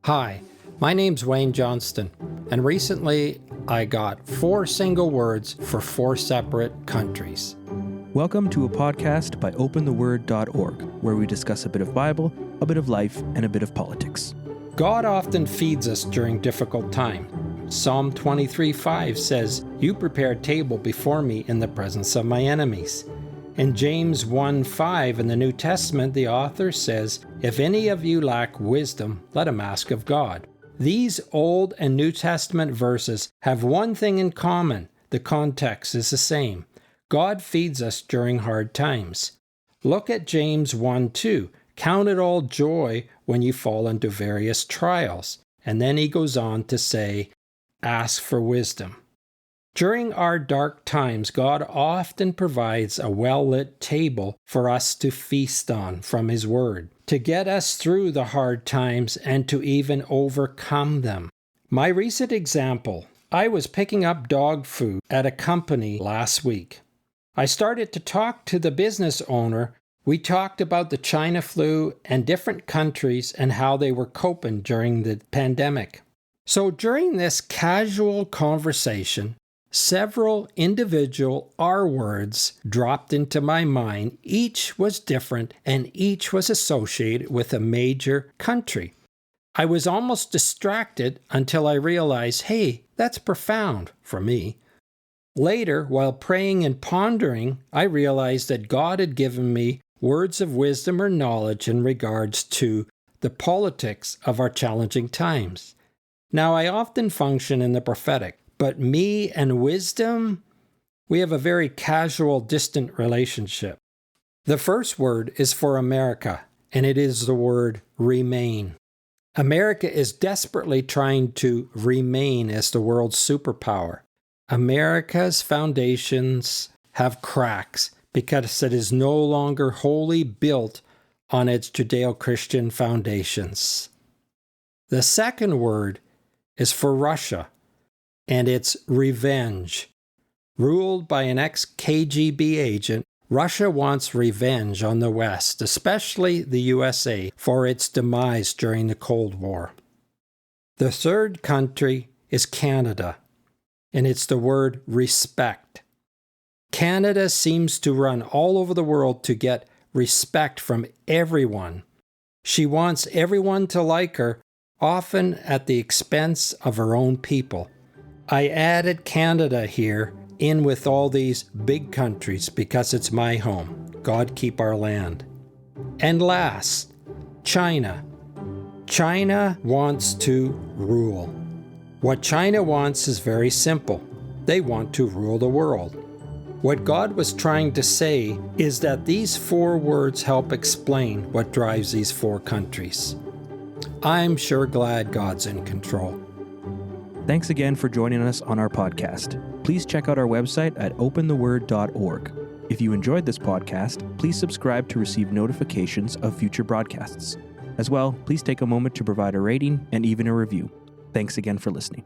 Hi, my name's Wayne Johnston, and recently I got 4 single words for 4 separate countries. Welcome to a podcast by opentheword.org, where we discuss a bit of Bible, a bit of life, and a bit of politics. God often feeds us during difficult times. Psalm 23:5 says, "You prepare a table before me in the presence of my enemies." In James 1:5 in the New Testament, the author says, "If any of you lack wisdom, let him ask of God." These Old and New Testament verses have one thing in common. The context is the same. God feeds us during hard times. Look at James 1:2. Count it all joy when you fall into various trials. And then he goes on to say, ask for wisdom. During our dark times, God often provides a well-lit table for us to feast on from His Word, to get us through the hard times and to even overcome them. My recent example, I was picking up dog food at a company last week. I started to talk to the business owner. We talked about the China flu and different countries and how they were coping during the pandemic. So during this casual conversation, several individual R words dropped into my mind. Each was different and each was associated with a major country. I was almost distracted until I realized, hey, that's profound for me. Later, while praying and pondering, I realized that God had given me words of wisdom or knowledge in regards to the politics of our challenging times. Now, I often function in the prophetic. But me and wisdom, we have a very casual, distant relationship. The first word is for America, and it is the word remain. America is desperately trying to remain as the world's superpower. America's foundations have cracks because it is no longer wholly built on its Judeo-Christian foundations. The second word is for Russia. And it's revenge. Ruled by an ex-KGB agent, Russia wants revenge on the West, especially the USA, for its demise during the Cold War. The third country is Canada, and it's the word respect. Canada seems to run all over the world to get respect from everyone. She wants everyone to like her, often at the expense of her own people. I added Canada here in with all these big countries because it's my home. God keep our land. And last, China. China wants to rule. What China wants is very simple. They want to rule the world. What God was trying to say is that these 4 words help explain what drives these 4 countries. I'm sure glad God's in control. Thanks again for joining us on our podcast. Please check out our website at opentheword.org. If you enjoyed this podcast, please subscribe to receive notifications of future broadcasts. As well, please take a moment to provide a rating and even a review. Thanks again for listening.